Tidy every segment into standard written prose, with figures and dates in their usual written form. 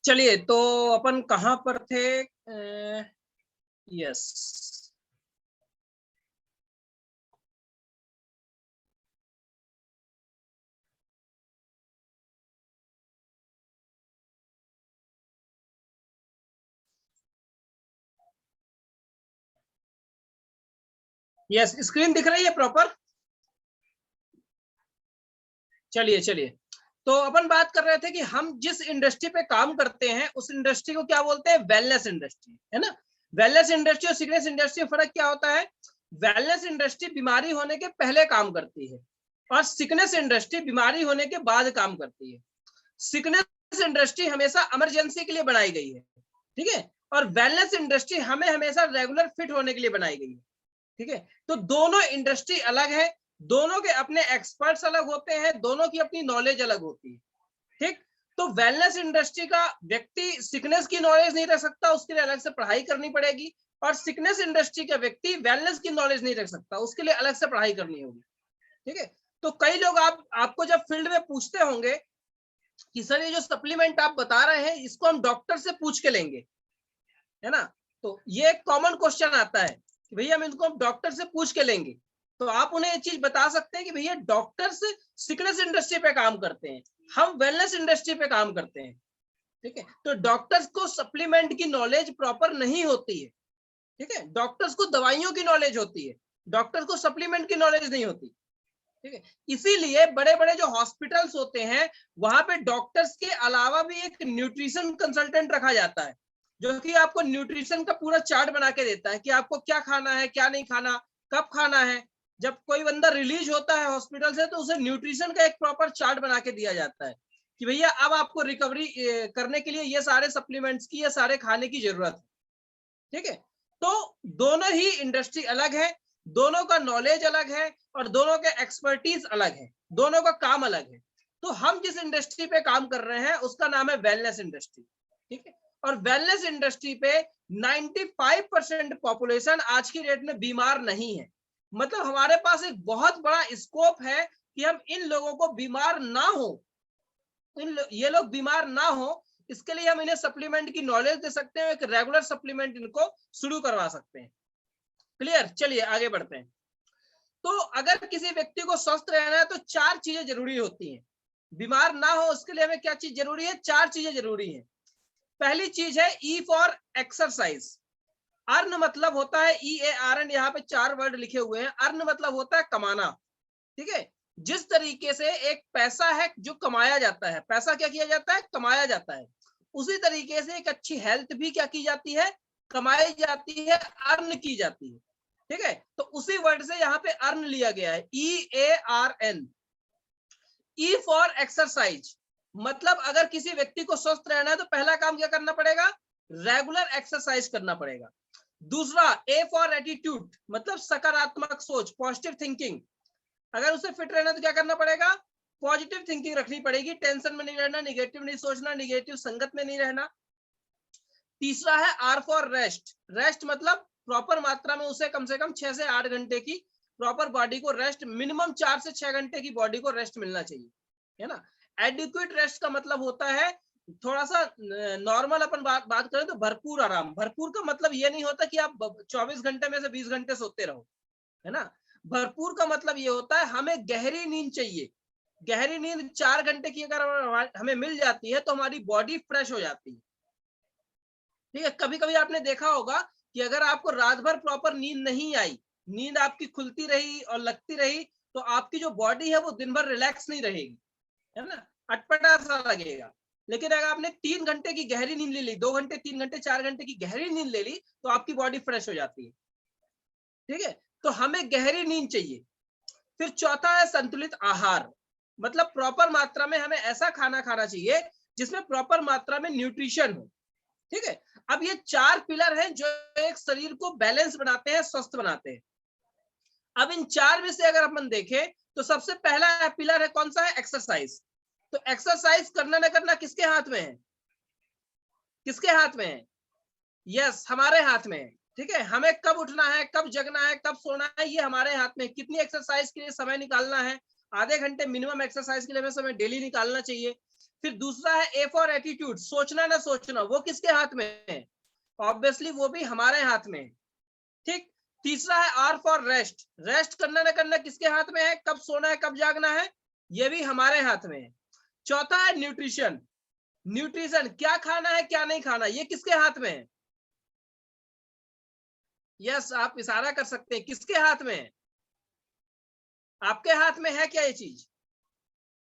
चलिए, तो अपन कहाँ पर थे? यस, यस, स्क्रीन दिख रही है प्रॉपर? चलिए चलिए, तो अपन बात कर रहे थे कि हम जिस इंडस्ट्री पे काम करते हैं उस इंडस्ट्री को क्या बोलते हैं? वेलनेस इंडस्ट्री, है ना। वेलनेस इंडस्ट्री और सिकनेस इंडस्ट्री में फर्क क्या होता है? वेलनेस इंडस्ट्री बीमारी होने के पहले काम करती है और सिकनेस इंडस्ट्री बीमारी होने के बाद काम करती है। सिकनेस इंडस्ट्री हमेशा इमरजेंसी के लिए बनाई गई है, ठीक है, और वेलनेस इंडस्ट्री हमें हमेशा रेगुलर फिट होने के लिए बनाई गई है, ठीक है। तो दोनों इंडस्ट्री अलग है, दोनों के अपने एक्सपर्ट्स अलग होते हैं, दोनों की अपनी नॉलेज अलग होती है, ठीक। तो वेलनेस इंडस्ट्री का व्यक्ति सिकनेस की नॉलेज नहीं रख सकता, उसके लिए अलग से पढ़ाई करनी पड़ेगी, और सिकनेस इंडस्ट्री का व्यक्ति वेलनेस की नॉलेज नहीं रख सकता, उसके लिए अलग से पढ़ाई करनी होगी, ठीक है। तो कई लोग आपको जब फील्ड में पूछते होंगे कि सर ये जो सप्लीमेंट आप बता रहे हैं इसको हम डॉक्टर से पूछ के लेंगे, है ना। तो ये एक कॉमन क्वेश्चन आता है कि भैया हम इनको डॉक्टर से पूछ के लेंगे, तो आप उन्हें ये चीज बता सकते हैं कि भैया डॉक्टर्स सिकनेस इंडस्ट्री पे काम करते हैं, हम वेलनेस इंडस्ट्री पे काम करते हैं, ठीक है। तो डॉक्टर्स को सप्लीमेंट की नॉलेज प्रॉपर नहीं होती है, ठीक है। डॉक्टर्स को दवाइयों की नॉलेज होती है, डॉक्टर्स को सप्लीमेंट की नॉलेज नहीं होती, ठीक है। इसीलिए बड़े बड़े जो हॉस्पिटल्स होते हैं वहां पे डॉक्टर्स के अलावा भी एक न्यूट्रिशन कंसल्टेंट रखा जाता है, जो कि आपको न्यूट्रिशन का पूरा चार्ट बना के देता है कि आपको क्या खाना है, क्या नहीं खाना, कब खाना है। जब कोई बंदा रिलीज होता है हॉस्पिटल से तो उसे न्यूट्रिशन का एक प्रॉपर चार्ट बना के दिया जाता है कि भैया अब आपको रिकवरी करने के लिए ये सारे सप्लीमेंट्स की, ये सारे खाने की जरूरत है, ठीक है। तो दोनों ही इंडस्ट्री अलग है, दोनों का नॉलेज अलग है और दोनों के एक्सपर्टीज अलग है, दोनों का काम अलग है। तो हम जिस इंडस्ट्री पे काम कर रहे हैं उसका नाम है वेलनेस इंडस्ट्री, ठीक है। और वेलनेस इंडस्ट्री पे 95% पॉपुलेशन आज की डेट में बीमार नहीं है। मतलब हमारे पास एक बहुत बड़ा स्कोप है कि हम इन लोगों को बीमार ना हो, ये लोग बीमार ना हो, इसके लिए हम इन्हें सप्लीमेंट की नॉलेज दे सकते हैं, एक रेगुलर सप्लीमेंट इनको शुरू करवा सकते हैं। क्लियर? चलिए आगे बढ़ते हैं। तो अगर किसी व्यक्ति को स्वस्थ रहना है तो चार चीजें जरूरी होती हैं। बीमार ना हो उसके लिए हमें क्या चीज जरूरी है? चार चीजें जरूरी हैं। पहली चीज है ई फॉर एक्सरसाइज। अर्न मतलब होता है EARN, यहाँ पे चार वर्ड लिखे हुए हैं। अर्न मतलब होता है कमाना, ठीक है। जिस तरीके से एक पैसा है जो कमाया जाता है, पैसा क्या किया जाता है? कमाया जाता है। उसी तरीके से एक अच्छी हेल्थ भी क्या की जाती है? कमाई जाती है, अर्न की जाती है, ठीक है। तो उसी वर्ड से यहाँ पे अर्न लिया गया है, EARN। ई फॉर एक्सरसाइज मतलब अगर किसी व्यक्ति को स्वस्थ रहना है तो पहला काम क्या करना पड़ेगा? रेगुलर एक्सरसाइज करना पड़ेगा। दूसरा ए फॉर एटीट्यूड मतलब सकारात्मक सोच, पॉजिटिव थिंकिंग। अगर उसे फिट रहना तो क्या करना पड़ेगा? पॉजिटिव थिंकिंग रखनी पड़ेगी, टेंशन में नहीं रहना, निगेटिव नहीं सोचना, निगेटिव संगत में नहीं रहना। तीसरा है आर फॉर रेस्ट। रेस्ट मतलब प्रॉपर मात्रा में उसे कम से कम 6 से 8 घंटे की प्रॉपर बॉडी को रेस्ट, मिनिमम 4 से 6 घंटे की बॉडी को रेस्ट मिलना चाहिए, है ना। एडिक्वेट रेस्ट का मतलब होता है थोड़ा सा नॉर्मल, अपन बात करें तो भरपूर आराम। भरपूर का मतलब ये नहीं होता कि आप 24 घंटे में से 20 घंटे सोते रहो, है ना। भरपूर का मतलब ये होता है हमें गहरी नींद चाहिए। गहरी नींद 4 घंटे की अगर हमें मिल जाती है तो हमारी बॉडी फ्रेश हो जाती है, ठीक है। कभी कभी आपने देखा होगा कि अगर आपको रात भर प्रॉपर नींद नहीं आई, नींद आपकी खुलती रही और लगती रही, तो आपकी जो बॉडी है वो दिन भर रिलैक्स नहीं रहेगी, है ना, अटपटा सा लगेगा। लेकिन अगर आपने 3 घंटे की गहरी नींद ले ली, 2 घंटे, 3 घंटे, 4 घंटे की गहरी नींद ले ली, तो आपकी बॉडी फ्रेश हो जाती है, ठीक है। तो हमें गहरी नींद चाहिए। फिर चौथा है संतुलित आहार। मतलब प्रॉपर मात्रा में हमें ऐसा खाना खाना चाहिए जिसमें प्रॉपर मात्रा में न्यूट्रिशन हो, ठीक है। अब ये चार पिलर हैं जो एक शरीर को बैलेंस बनाते हैं, स्वस्थ बनाते हैं। अब इन चार में से अगर अपन देखें तो सबसे पहला पिलर है कौन सा? है एक्सरसाइज। तो एक्सरसाइज करना ना करना किसके हाथ में है? किसके हाथ में है? यस, हमारे हाथ में है, ठीक है। हमें कब उठना है, कब जगना है, कब सोना है, ये हमारे हाथ में। कितनी एक्सरसाइज के लिए समय निकालना है? आधे घंटे मिनिमम एक्सरसाइज के लिए हमें समय डेली निकालना चाहिए। फिर दूसरा है ए फॉर एटीट्यूड, सोचना ना सोचना, वो किसके हाथ में है? ऑब्वियसली वो भी हमारे हाथ में है, ठीक। तीसरा है आर फॉर रेस्ट, रेस्ट करना ना करना किसके हाथ में है? कब सोना है कब जागना है, ये भी हमारे हाथ में है। चौथा है न्यूट्रिशन, न्यूट्रिशन क्या खाना है क्या नहीं खाना, ये किसके हाथ में है? यस, आप इशारा कर सकते हैं, किसके हाथ में है? आपके हाथ में है क्या ये चीज?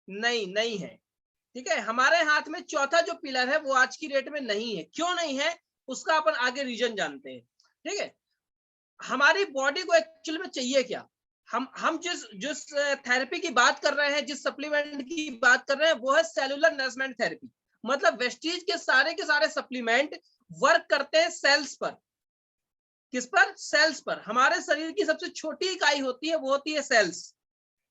नहीं, नहीं है, ठीक है। हमारे हाथ में चौथा जो पिलर है वो आज की डेट में नहीं है। क्यों नहीं है उसका अपन आगे रीजन जानते हैं, ठीक है। हमारी बॉडी को एक्चुअली में चाहिए क्या? हम जिस जिस थेरेपी की बात कर रहे हैं, जिस सप्लीमेंट की बात कर रहे हैं, वो है सेलुलर नरिशमेंट थेरेपी। मतलब वेस्टीज के सारे सप्लीमेंट वर्क करते हैं सेल्स पर। किस पर? सेल्स पर। हमारे शरीर की सबसे छोटी इकाई होती है, वो होती है सेल्स,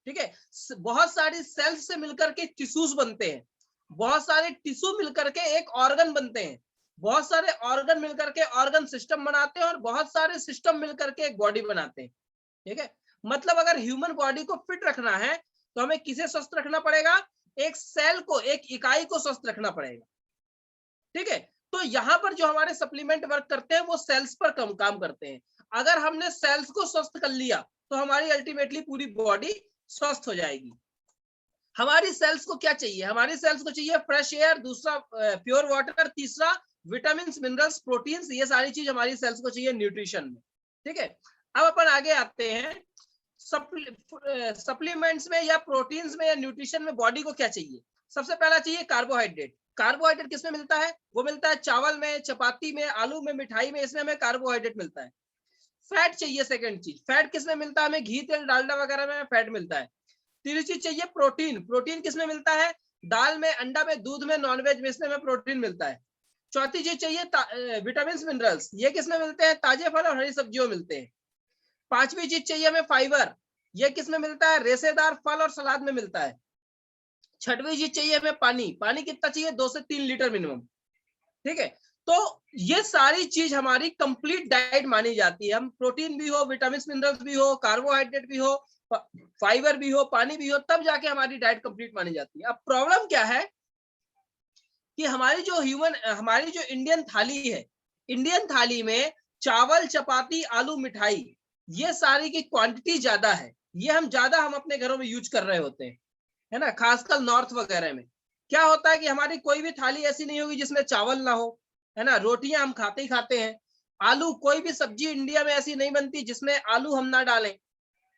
ठीक है। बहुत सारी सेल्स से मिलकर के टिश्यूज बनते हैं, बहुत सारे टिश्यू मिलकर के एक ऑर्गन बनते हैं, बहुत सारे ऑर्गन मिलकर के ऑर्गन सिस्टम बनाते हैं, और बहुत सारे सिस्टम मिलकर के एक बॉडी बनाते हैं, ठीक है। मतलब अगर ह्यूमन बॉडी को फिट रखना है तो हमें किसे स्वस्थ रखना पड़ेगा? एक सेल को, एक इकाई को स्वस्थ रखना पड़ेगा, ठीक है। तो यहाँ पर जो हमारे सप्लीमेंट वर्क करते हैं वो सेल्स पर काम करते हैं। अगर हमने सेल्स को स्वस्थ कर लिया तो हमारी अल्टीमेटली पूरी बॉडी स्वस्थ हो जाएगी। हमारी सेल्स को क्या चाहिए? हमारी सेल्स को चाहिए फ्रेश एयर, दूसरा प्योर वाटर, तीसरा विटामिन मिनरल्स प्रोटीन्स, ये सारी चीज हमारी सेल्स को चाहिए न्यूट्रिशन में, ठीक है। अब अपन आगे आते हैं, सप्लीमेंट्स में या प्रोटीन्स में या न्यूट्रिशन में बॉडी को क्या चाहिए? सबसे पहला चाहिए कार्बोहाइड्रेट। कार्बोहाइड्रेट किसमें मिलता है? वो मिलता है चावल में, चपाती में, आलू में, मिठाई में, इसमें हमें कार्बोहाइड्रेट मिलता है। फैट चाहिए सेकंड चीज, फैट किसमें मिलता है? हमें घी, तेल, डालडा वगैरह में फैट मिलता है। तीसरी चीज चाहिए प्रोटीन, प्रोटीन किसमें मिलता है? दाल में, अंडा में, दूध में, नॉनवेज में, इसमें हमें प्रोटीन मिलता है। चौथी चीज चाहिए विटामिन मिनरल्स, ये किसमें मिलते हैं? ताजे फल और हरी सब्जियों में मिलते हैं। पांचवी चीज चाहिए हमें फाइबर, ये किसमें मिलता है? रेशेदार फल और सलाद में मिलता है। छठवीं चीज चाहिए हमें पानी, पानी कितना चाहिए? 2 से 3 लीटर मिनिमम, ठीक है। तो ये सारी चीज हमारी कंप्लीट डाइट मानी जाती है। हम प्रोटीन भी हो, विटामिन मिनरल्स भी हो, कार्बोहाइड्रेट भी हो, फाइबर भी हो, पानी भी हो, तब जाके हमारी डाइट कंप्लीट मानी जाती है। अब प्रॉब्लम क्या है कि हमारी जो इंडियन थाली है, इंडियन थाली में चावल, चपाती, आलू, मिठाई, ये सारी की क्वांटिटी ज्यादा है। ये हम अपने घरों में यूज कर रहे होते हैं, है ना। खासकर नॉर्थ वगैरह में क्या होता है कि हमारी कोई भी थाली ऐसी नहीं होगी जिसमें चावल ना हो, है ना। रोटियां हम खाते ही खाते हैं। आलू, कोई भी सब्जी इंडिया में ऐसी नहीं बनती जिसमें आलू हम ना डालें,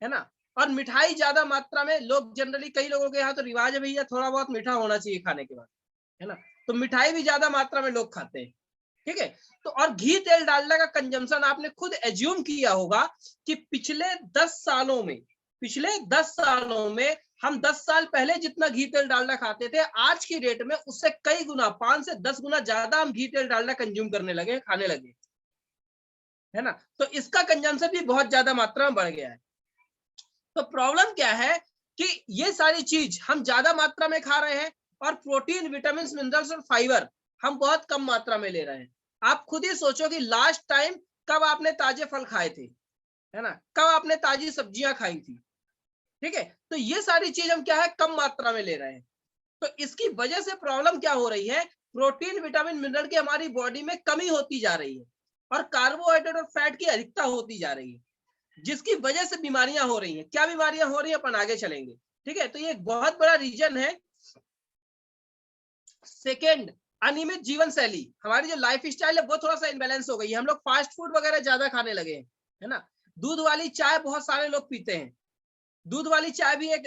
है ना। और मिठाई ज्यादा मात्रा में लोग जनरली, कई लोगों के यहाँ तो रिवाज है भैया थोड़ा बहुत मीठा होना चाहिए खाने के बाद, है ना। तो मिठाई भी ज्यादा मात्रा में लोग खाते हैं, ठीक है। तो और घी, तेल, डालडा का कंजम्पशन आपने खुद एज्यूम किया होगा कि पिछले 10 सालों में हम 10 साल पहले जितना घी, तेल, डालडा खाते थे, आज की डेट में उससे कई गुना, 5 से 10 गुना ज्यादा हम घी, तेल, डालडा कंज्यूम करने लगे, खाने लगे, है ना। तो इसका कंजम्पशन भी बहुत ज्यादा मात्रा में बढ़ गया है। तो प्रॉब्लम क्या है कि ये सारी चीज हम ज्यादा मात्रा में खा रहे हैं, और प्रोटीन, विटामिन, मिनरल्स और फाइबर हम बहुत कम मात्रा में ले रहे हैं। आप खुद ही सोचो कि लास्ट टाइम कब आपने ताजे फल खाए थे, है ना, कब आपने ताजी सब्जियां खाई थी, ठीक है। तो ये सारी चीज हम क्या है, कम मात्रा में ले रहे हैं। तो इसकी वजह से प्रॉब्लम क्या हो रही है? प्रोटीन, विटामिन, मिनरल की हमारी बॉडी में कमी होती जा रही है, और कार्बोहाइड्रेट और फैट की अधिकता होती जा रही है, जिसकी वजह से बीमारियां हो रही हैं। क्या बीमारियां हो रही हैं अपन आगे चलेंगे, ठीक है। तो ये एक बहुत बड़ा रीजन है। सेकेंड, अनियमित जीवन शैली, हमारी जो लाइफ स्टाइल है वो थोड़ा सा इनबैलेंस हो गई है। हम लोग फास्ट फूड वगैरह ज्यादा खाने लगे हैं, है ना। दूध वाली चाय बहुत सारे लोग पीते हैं, दूध वाली चाय भी एक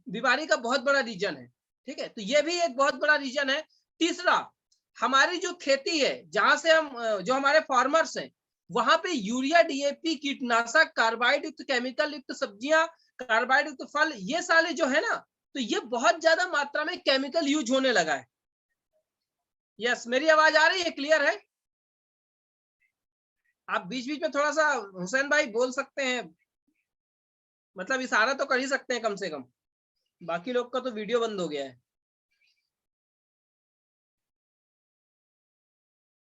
बीमारी का बहुत बड़ा रीजन है, ठीक है। तो ये भी एक बहुत बड़ा रीजन है। तीसरा, हमारी जो खेती है, जहां से हम जो हमारे फार्मर्स हैं, वहां पे यूरिया, डीएपी, कीटनाशक, कार्बाइड युक्त, केमिकल युक्त सब्जियां, कार्बाइड युक्त फल, ये सारे जो है ना, तो ये बहुत ज्यादा मात्रा में केमिकल यूज होने लगा है। यस, मेरी आवाज आ रही है? क्लियर है? आप बीच बीच में थोड़ा सा हुसैन भाई बोल सकते हैं, मतलब इशारा तो कर ही सकते हैं कम से कम। बाकी लोग का तो वीडियो बंद हो गया है।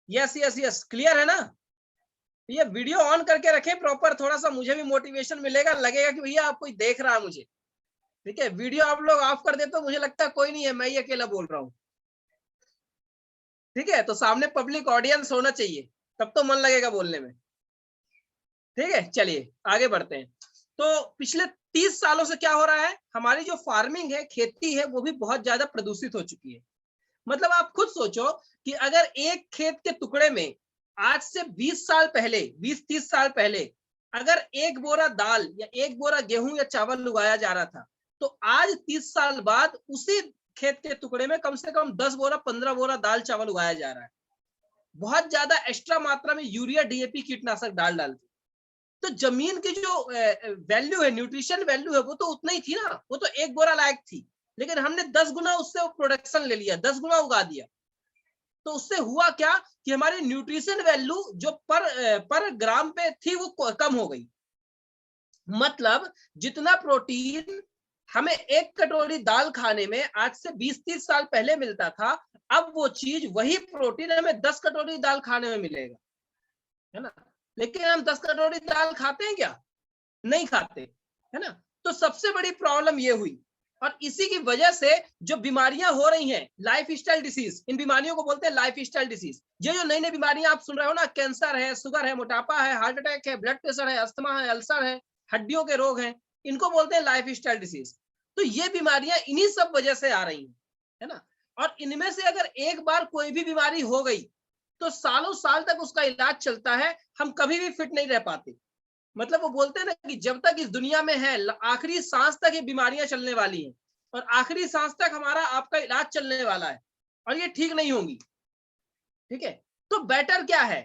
यस यस यस, क्लियर है ना? ये वीडियो ऑन करके रखें प्रॉपर, थोड़ा सा मुझे भी मोटिवेशन मिलेगा, लगेगा कि भैया आप कोई देख रहा है मुझे, ठीक है। वीडियो आप लोग ऑफ कर दे तो मुझे लगता है कोई नहीं है, मैं ही अकेला बोल रहा हूँ। ठीक है, तो सामने पब्लिक ऑडियंस होना चाहिए, तब तो मन लगेगा बोलने में। ठीक है, चलिए आगे बढ़ते हैं। तो पिछले 30 सालों से क्या हो रहा है, हमारी जो फार्मिंग है, खेती है, वो भी बहुत ज्यादा प्रदूषित हो चुकी है। मतलब आप खुद सोचो कि अगर एक खेत के टुकड़े में आज से 20 साल पहले, 20-30 साल पहले अगर एक बोरा दाल या एक बोरा गेहूं या चावल उगाया जा रहा था, तो आज 30 साल बाद उसी खेत के टुकड़े में कम से कम 10 बोरा 15 बोरा दाल चावल उगाया जा रहा है। बहुत ज्यादा एक्स्ट्रा मात्रा में यूरिया डीएपी कीटनाशक डाल के। तो जमीन की जो वैल्यू है, न्यूट्रिशन वैल्यू है, वो तो उतना ही थी ना, वो तो एक बोरा लायक थी, लेकिन हमने 10 गुना उससे प्रोडक्शन ले लिया, 10 गुना उगा दिया। तो उससे हुआ क्या कि हमारी न्यूट्रिशन वैल्यू जो पर ग्राम पे थी वो कम हो गई। मतलब जितना प्रोटीन हमें एक कटोरी दाल खाने में आज से 20-30 साल पहले मिलता था, अब वो चीज, वही प्रोटीन हमें 10 कटोरी दाल खाने में मिलेगा, है ना। लेकिन हम 10 कटोरी दाल खाते हैं क्या? नहीं खाते, है ना। तो सबसे बड़ी प्रॉब्लम ये हुई, और इसी की वजह से जो बीमारियां हो रही हैं, लाइफ स्टाइल डिसीज, इन बीमारियों को बोलते हैं लाइफ स्टाइल डिसीज। ये जो नई नई बीमारियां आप सुन रहे हो ना, कैंसर है, शुगर है, मोटापा है, हार्ट अटैक है, ब्लड प्रेशर है, अस्थमा है, अल्सर है, हड्डियों के रोग हैं, इनको बोलते हैं लाइफ स्टाइल डिसीज। तो ये बीमारियां इन्हीं सब वजह से आ रही हैं, है ना। और इनमें से अगर एक बार कोई भी बीमारी हो गई, तो सालों साल तक उसका इलाज चलता है, हम कभी भी फिट नहीं रह पाते। मतलब वो बोलते हैं ना कि जब तक इस दुनिया में है, आखिरी सांस तक ये बीमारियां चलने वाली हैं, और आखिरी सांस तक हमारा आपका इलाज चलने वाला है, और ये ठीक नहीं होंगी। ठीक है, तो बेटर क्या है,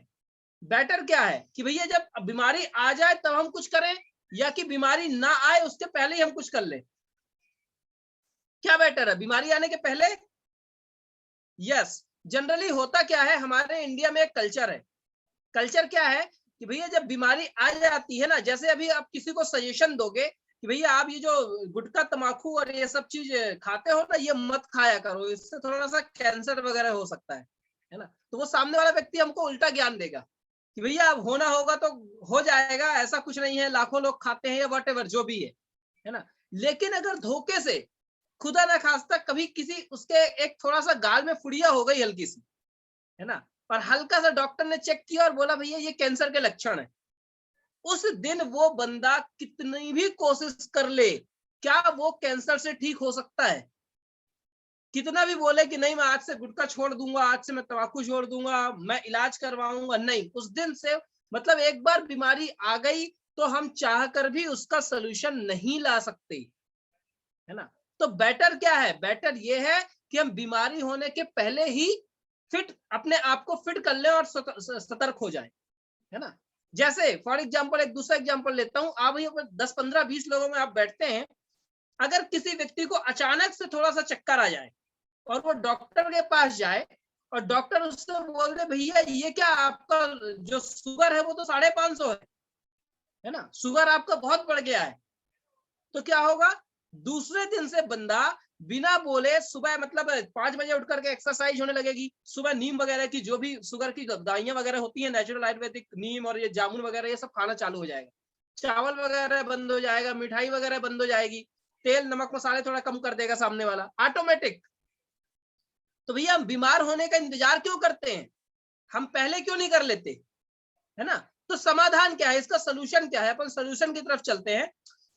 बेटर क्या है कि भैया जब बीमारी आ जाए तब हम कुछ करें, या कि बीमारी ना आए उसके पहले ही हम कुछ कर लें? क्या बेटर है, बीमारी आने के पहले? यस। जनरली होता क्या है, हमारे इंडिया में एक कल्चर है। कल्चर क्या है कि भैया जब बीमारी आ जाती है ना, जैसे अभी आप किसी को सजेशन दोगे कि भैया आप ये जो गुटखा तमाकू और ये सब चीज खाते हो ना, ये मत खाया करो, इससे थोड़ा सा कैंसर वगैरह हो सकता है ना। तो वो सामने वाला व्यक्ति हमको उल्टा ज्ञान देगा कि भैया अब होना होगा तो हो जाएगा, ऐसा कुछ नहीं है, लाखों लोग खाते हैं, या वॉटेवर जो भी है ना। लेकिन अगर धोखे से, खुदा ना खास्ता, कभी किसी उसके एक थोड़ा सा गाल में फुड़िया हो गई हल्की सी, है ना, और हल्का सा डॉक्टर ने चेक किया और बोला भैया ये कैंसर के लक्षण है, उस दिन वो बंदा कितनी भी कोशिश कर ले, क्या वो कैंसर से ठीक हो सकता है? कितना भी बोले कि नहीं मैं आज से गुटखा छोड़ दूंगा, आज से मैं तंबाकू छोड़ दूंगा, मैं इलाज करवाऊंगा, नहीं, उस दिन से, मतलब एक बार बीमारी आ गई तो हम चाह कर भी उसका सोल्यूशन नहीं ला सकते, है ना। तो बेटर क्या है, बेटर ये है कि हम बीमारी होने के पहले ही फिट, अपने आप को फिट कर लें और सतर्क हो जाएं, है ना। जैसे फॉर एग्जांपल, एक दूसरा एग्जांपल लेता हूं, आप 10-15-20 लोगों में आप बैठते हैं, अगर किसी व्यक्ति को अचानक से थोड़ा सा चक्कर आ जाए और वो डॉक्टर के पास जाए, और डॉक्टर उससे बोल दे भैया ये क्या आपका जो शुगर है वो तो 550 है ना, शुगर आपका बहुत बढ़ गया है, तो क्या होगा? दूसरे दिन से बंदा बिना बोले सुबह, मतलब 5 बजे उठ करके एक्सरसाइज होने लगेगी, सुबह नीम वगैरह की, जो भी शुगर की दवाइयां वगैरह होती है नेचुरल आयुर्वेदिक, नीम और ये जामुन वगैरह, ये सब खाना चालू हो जाएगा, चावल वगैरह बंद हो जाएगा, मिठाई वगैरह बंद हो जाएगी, तेल नमक मसाले थोड़ा कम कर देगा सामने वाला, ऑटोमेटिक। तो भैया हम बीमार होने का इंतजार क्यों करते हैं, हम पहले क्यों नहीं कर लेते, है ना। तो समाधान क्या है, इसका सोल्यूशन क्या है, अपन सोल्यूशन की तरफ चलते हैं।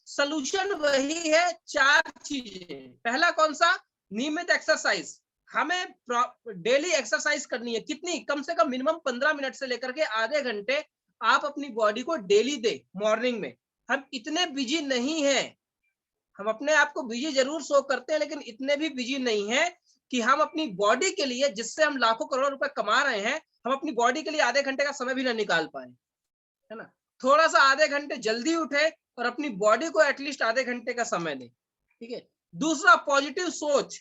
सोल्यूशन वही है, 4 चीजें। पहला कौन सा? नियमित एक्सरसाइज। हमें डेली एक्सरसाइज करनी है, कितनी? कम से कम मिनिमम 15 मिनट से लेकर के आधे घंटे आप अपनी बॉडी को डेली दे, मॉर्निंग में। हम इतने बिजी नहीं हैं, हम अपने आप को बिजी जरूर शो करते हैं, लेकिन इतने भी बिजी नहीं है कि हम अपनी बॉडी के लिए, जिससे हम लाखों करोड़ रुपए कमा रहे हैं, हम अपनी बॉडी के लिए आधे घंटे का समय भी ना निकाल पाए, है ना। थोड़ा सा आधे घंटे जल्दी उठे और अपनी बॉडी को एटलीस्ट आधे घंटे का समय दे। ठीक है। दूसरा, पॉजिटिव सोच,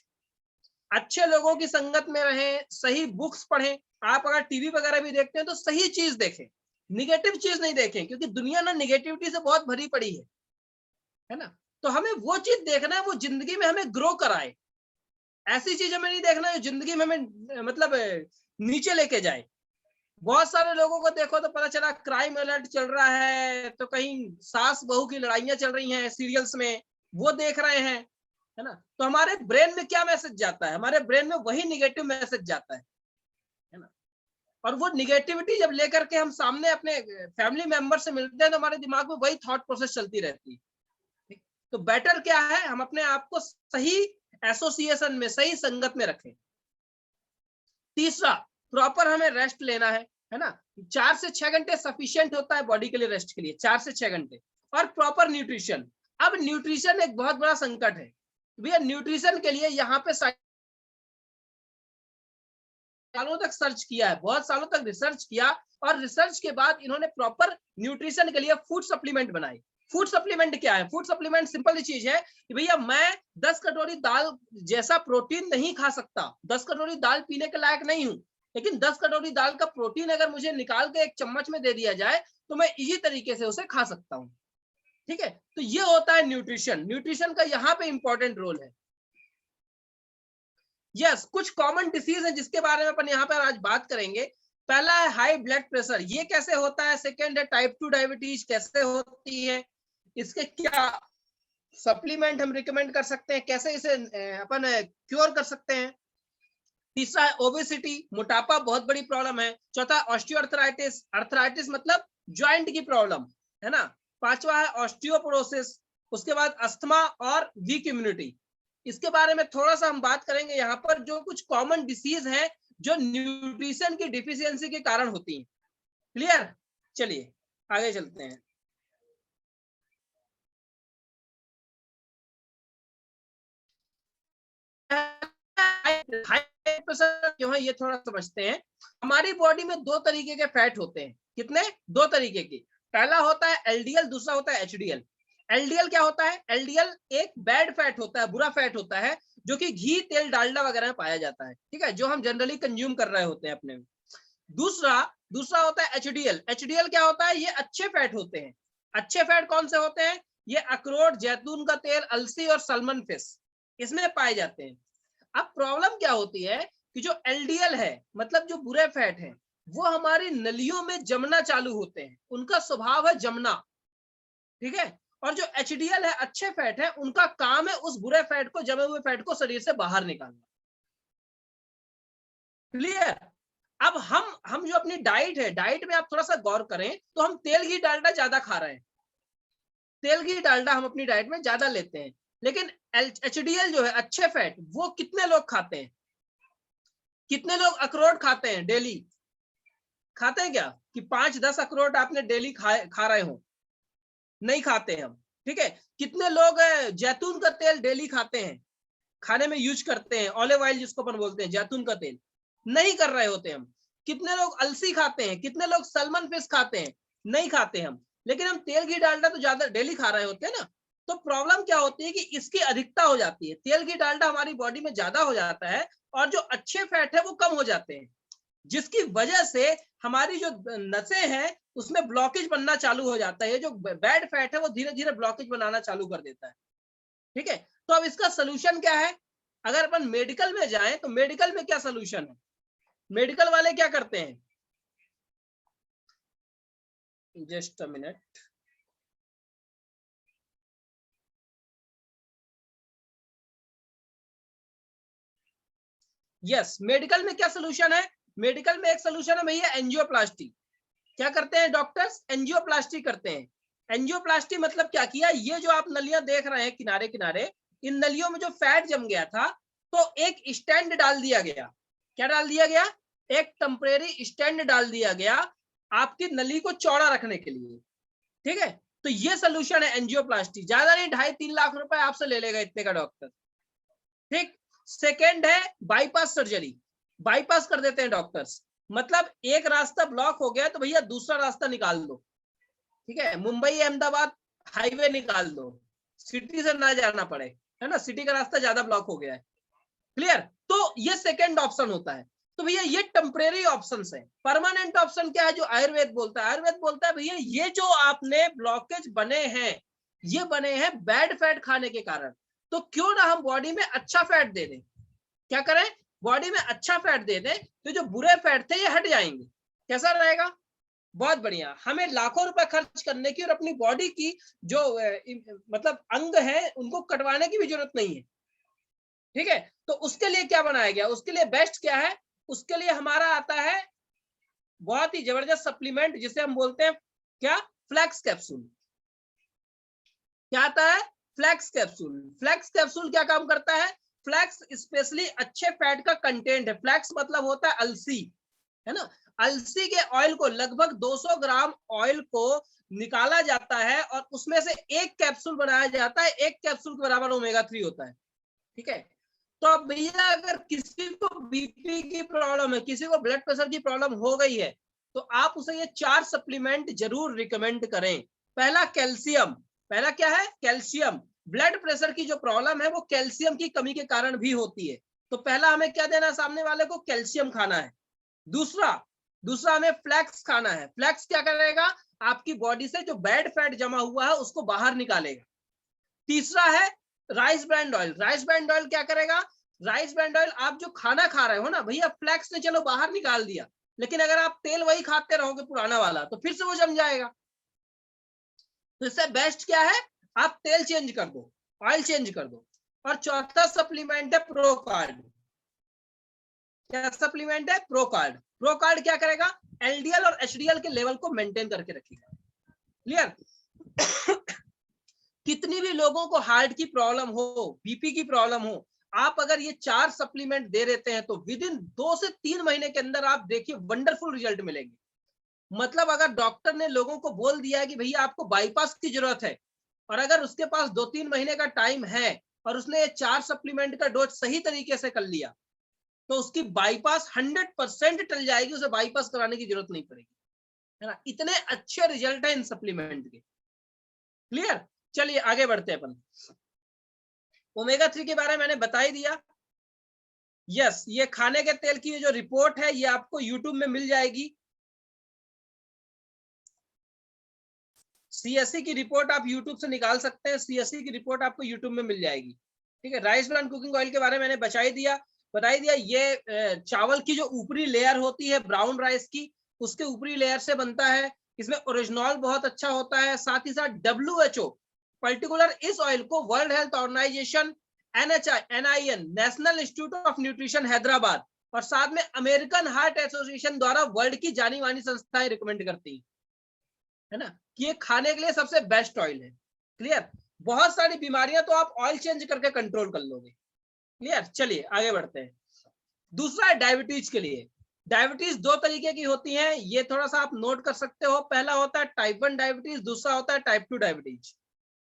अच्छे लोगों की संगत में रहें, सही बुक्स पढ़ें। आप अगर टीवी वगैरह भी देखते हैं तो सही चीज देखें, निगेटिव चीज नहीं देखें, क्योंकि दुनिया ना निगेटिविटी से बहुत भरी पड़ी है ना। तो हमें वो चीज देखना है, वो जिंदगी में हमें ग्रो कराए। ऐसी चीज हमें नहीं देखना है जो जिंदगी में हमें मतलब नीचे लेके जाए। बहुत सारे लोगों को देखो तो पता चला क्राइम अलर्ट चल रहा है, तो कहीं सास बहू की लड़ाइयां चल रही हैं सीरियल्स में, वो देख रहे हैं, है ना। तो हमारे ब्रेन में क्या मैसेज जाता है? हमारे ब्रेन में वही निगेटिव मैसेज जाता है और वो निगेटिविटी जब लेकर के हम सामने अपने फैमिली मेंबर से मिलते हैं तो हमारे दिमाग में वही थॉट प्रोसेस चलती रहती है। तो बेटर क्या है, हम अपने आप को सही एसोसिएशन में, सही संगत में रखें। तीसरा, प्रॉपर हमें रेस्ट लेना है ना। 4 से 6 घंटे सफिशिएंट होता है बॉडी के लिए, रेस्ट के लिए 4 से 6 घंटे। और प्रॉपर न्यूट्रिशन। अब न्यूट्रिशन एक बहुत बड़ा संकट है भैया। न्यूट्रिशन के लिए यहाँ पे सालों तक सर्च किया है, बहुत सालों तक रिसर्च किया, और रिसर्च के बाद इन्होंने प्रॉपर न्यूट्रिशन के लिए फूड सप्लीमेंट बनाए। फूड सप्लीमेंट क्या है? फूड सप्लीमेंट सिंपल चीज है कि भैया मैं 10 कटोरी दाल जैसा प्रोटीन नहीं खा सकता, 10 कटोरी दाल पीने के लायक नहीं हूं, लेकिन 10 कटोरी दाल का प्रोटीन अगर मुझे निकाल के एक चम्मच में दे दिया जाए तो मैं इजी तरीके से उसे खा सकता हूं। ठीक है, तो ये होता है न्यूट्रिशन। न्यूट्रिशन का यहाँ पे इंपॉर्टेंट रोल है। यस, कुछ कॉमन डिसीज है जिसके बारे में अपन यहाँ पर आज बात करेंगे। पहला है हाई ब्लड प्रेशर, ये कैसे होता है? सेकेंड है टाइप 2 डायबिटीज, कैसे होती है, इसके क्या सप्लीमेंट हम रिकमेंड कर सकते हैं, कैसे इसे अपन क्योर कर सकते हैं। तीसरा है ओबेसिटी, मोटापा बहुत बड़ी प्रॉब्लम है। चौथा ऑस्टियोआर्थराइटिस, अर्थराइटिस मतलब ज्वाइंट की प्रॉब्लम है ना। पांचवा है ऑस्टियोपोरोसिस, उसके बाद अस्थमा और वीक इम्यूनिटी। इसके बारे में थोड़ा सा हम बात करेंगे यहाँ पर, जो कुछ कॉमन डिसीज हैं जो न्यूट्रिशन की डिफिशियंसी के कारण होती हैं। क्लियर? चलिए आगे चलते हैं। हाई प्रेशर जो है ये थोड़ा समझते हैं। हमारी बॉडी में दो तरीके के फैट होते हैं। कितने? दो तरीके के। पहला होता है एलडीएल, दूसरा होता है एचडीएल। एलडीएल क्या होता है? एलडीएल एक बैड फैट होता है, बुरा फैट होता है, जो कि घी, तेल, डालडा वगैरह में पाया जाता है। ठीक है, जो हम जनरली कंज्यूम कर रहे होते हैं अपने में। दूसरा दूसरा होता है एचडीएल। एचडीएल क्या होता है? ये अच्छे फैट होते हैं। अच्छे फैट कौन से होते हैं? ये अखरोट, जैतून का तेल, अलसी और सलमन फिश, इसमें पाए जाते हैं। अब प्रॉब्लम क्या होती है कि जो एलडीएल है, मतलब जो बुरे फैट हैं, वो हमारी नलियों में जमना चालू होते हैं, उनका स्वभाव है जमना। ठीक है, और जो एचडीएल है, अच्छे फैट है, उनका काम है उस बुरे फैट को, जमे हुए फैट को शरीर से बाहर निकालना। क्लियर? अब हम जो अपनी डाइट है, डाइट में आप थोड़ा सा गौर करें तो हम तेल घी डालडा ज्यादा खा रहे हैं। तेल घी डालडा हम अपनी डाइट में ज्यादा लेते हैं, लेकिन एचडीएल जो है, अच्छे फैट, वो कितने लोग खाते हैं? कितने लोग अखरोट खाते हैं डेली? खाते हैं क्या कि 5-10 अखरोट आपने डेली खा रहे हो? नहीं खाते हम। ठीक है, कितने लोग जैतून का तेल डेली खाते हैं, खाने में यूज करते हैं, ऑलिव ऑयल जिसको अपन बोलते हैं, जैतून का तेल? नहीं कर रहे होते हम। कितने लोग अलसी खाते हैं? कितने लोग सलमन फिश खाते हैं? नहीं खाते हम, लेकिन हम तेल घी डालडा तो ज्यादा डेली खा रहे होते हैं ना। तो प्रॉब्लम क्या होती है कि इसकी अधिकता हो जाती है, तेल घी डालडा हमारी बॉडी में ज्यादा हो जाता है, और जो अच्छे फैट है वो कम हो जाते हैं, जिसकी वजह से हमारी जो नसें हैं उसमें ब्लॉकेज बनना चालू हो जाता है। जो बैड फैट है वो धीरे धीरे ब्लॉकेज बनाना चालू कर देता है। ठीक है, तो अब इसका सोल्यूशन क्या है? अगर अपन मेडिकल में जाएं तो मेडिकल में क्या सोल्यूशन है? मेडिकल वाले क्या करते हैं? Just a minute. Yes, medical में क्या सोल्यूशन है? मेडिकल में एक सोल्यूशन है भैया, एंजियोप्लास्टी। क्या करते हैं डॉक्टर्स? एंजियोप्लास्टी करते हैं। एंजियोप्लास्टी मतलब क्या किया, ये जो आप नलियां देख रहे हैं किनारे किनारे, इन नलियों में जो फैट जम गया था, तो एक स्टैंड डाल दिया गया। क्या डाल दिया गया? एक टेम्परेरी स्टैंड डाल दिया गया, आपकी नली को चौड़ा रखने के लिए। ठीक है, तो ये सोल्यूशन है एंजियोप्लास्टी। ज्यादा नहीं, 2.5-3 लाख रुपए आपसे ले लेगा इतने का डॉक्टर। ठीक। सेकेंड है बाईपास सर्जरी। बाईपास कर देते हैं डॉक्टर्स, मतलब एक रास्ता ब्लॉक हो गया तो भैया दूसरा रास्ता निकाल दो। ठीक है, मुंबई अहमदाबाद हाईवे निकाल दो, सिटी से ना जाना पड़े, है ना, सिटी का रास्ता ज्यादा ब्लॉक हो गया है। क्लियर? तो ये सेकेंड ऑप्शन होता है। तो भैया ये टेम्परेरी ऑप्शन है। परमानेंट ऑप्शन क्या है जो आयुर्वेद बोलता है? आयुर्वेद बोलता है भैया ये जो आपने ब्लॉकेज बने हैं, ये बने हैं बैड फैट खाने के कारण, तो क्यों ना हम बॉडी में अच्छा फैट दे दें। क्या करें? बॉडी में अच्छा फैट दे दें, तो जो बुरे फैट थे ये हट जाएंगे। कैसा रहेगा? बहुत बढ़िया। हमें लाखों रुपए खर्च करने की और अपनी बॉडी की जो मतलब अंग है उनको कटवाने की भी जरूरत नहीं है। ठीक है, तो उसके लिए क्या बनाया गया? उसके लिए बेस्ट क्या है? उसके लिए हमारा आता है बहुत ही जबरदस्त सप्लीमेंट जिसे हम बोलते हैं क्या, फ्लैक्स कैप्सूल। क्या आता है, फ्लैक्स कैप्सूल। फ्लैक्स कैप्सूल क्या काम करता है, फ्लैक्स स्पेशली अच्छे फैट का कंटेंट है। फ्लैक्स मतलब होता है अलसी, है ना। अलसी के ऑयल को लगभग 200 ग्राम ऑयल को निकाला जाता है और उसमें से एक कैप्सूल बनाया जाता है, एक कैप्सूल के बराबर ओमेगा 3 होता है, ठीक है। तो अब भैया अगर किसी को बीपी की प्रॉब्लम है, किसी को ब्लड प्रेशर की प्रॉब्लम हो गई है, तो आप उसे ये 4 सप्लीमेंट जरूर रिकमेंड करें। पहला कैल्शियम, पहला क्या है, कैल्शियम। ब्लड प्रेशर की जो प्रॉब्लम है वो कैल्शियम की कमी के कारण भी होती है, तो पहला हमें क्या देना है, सामने वाले को कैल्शियम खाना है। दूसरा हमें फ्लैक्स खाना है। फ्लैक्स क्या करेगा, आपकी बॉडी से जो बैड फैट जमा हुआ है उसको बाहर निकालेगा। तीसरा है rice brand oil. Rice brand oil क्या करेगा, राइस ब्रांड ऑयल आप जो खाना खा रहे हो ना भैया, फ्लैक्स ने चलो बाहर निकाल दिया, लेकिन अगर आप तेल वही खाते रहोगे पुराना वाला तो फिर से वो जम जाएगा। तो इससे बेस्ट क्या है, आप तेल चेंज कर दो, ऑयल चेंज कर दो। और चौथा सप्लीमेंट है प्रो कार्ड। क्या सप्लीमेंट है, प्रो कार्ड। प्रो कार्ड क्या करेगा, एलडीएल और एचडीएल के लेवल को मेंटेन करके रखेगा। क्लियर। कितनी भी लोगों को हार्ट की प्रॉब्लम हो, बीपी की प्रॉब्लम हो, आप अगर ये 4 सप्लीमेंट दे देते हैं तो विद इन 2 से 3 महीने के अंदर आप देखिए वंडरफुल रिजल्ट मिलेंगे। मतलब अगर डॉक्टर ने लोगों को बोल दिया है कि भैया आपको बाईपास की जरूरत है, और अगर उसके पास 2-3 महीने का टाइम है और उसने ये 4 सप्लीमेंट का डोज सही तरीके से कर लिया, तो उसकी बाईपास 100% टल जाएगी, उसे बाईपास कराने की जरूरत नहीं पड़ेगी, है ना। इतने अच्छे रिजल्ट है इन सप्लीमेंट के। क्लियर, चलिए आगे बढ़ते हैं अपन। ओमेगा 3 के बारे में मैंने बता ही दिया। यस, ये खाने के तेल की जो रिपोर्ट है ये आपको यूट्यूब में मिल जाएगी। सीएससी की रिपोर्ट आप यूट्यूब से निकाल सकते हैं, सीएससी की रिपोर्ट आपको यूट्यूब में मिल जाएगी, ठीक है। राइस ब्रांड कुकिंग ऑयल के बारे में मैंने बता ही दिया। ये चावल की जो ऊपरी लेयर होती है ब्राउन राइस की, उसके ऊपरी लेयर से बनता है। इसमें ओरिजिनॉल बहुत अच्छा होता है। साथ ही साथ WHO पर्टिकुलर इस ऑयल को World Health Organization, NIN National Institute of Nutrition Hyderabad और साथ में अमेरिकन हार्ट एसोसिएशन द्वारा वर्ल्ड की जानी मानी संस्थाएं रिकमेंड करती है ना, कि ये खाने के लिए सबसे बेस्ट ऑयल है। क्लियर, बहुत सारी बीमारियां तो आप ऑयल चेंज करके कंट्रोल कर लोगे। क्लियर, चलिए आगे बढ़ते हैं। दूसरा है डायबिटीज के लिए। डायबिटीज 2 तरीके की होती है, ये थोड़ा सा आप नोट कर सकते हो। पहला होता है टाइप 1 डायबिटीज, दूसरा होता है टाइप 2 डायबिटीज,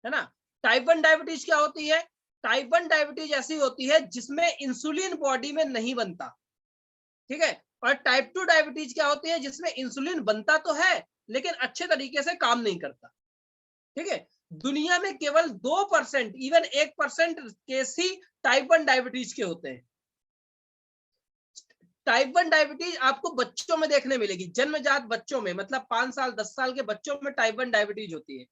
है ना। टाइप 1 डायबिटीज क्या होती है, टाइप 1 डायबिटीज ऐसी होती है जिसमें इंसुलिन बॉडी में नहीं बनता, ठीक है। और टाइप 2 डायबिटीज क्या होती है, जिसमें इंसुलिन बनता तो है लेकिन अच्छे तरीके से काम नहीं करता, ठीक है। दुनिया में केवल 2%, इवन 1% केस ही टाइप 1 डायबिटीज के होते हैं। टाइप 1 डायबिटीज आपको बच्चों में देखने मिलेगी, जन्मजात बच्चों में, मतलब 5 साल 10 साल के बच्चों में टाइप 1 डायबिटीज होती है।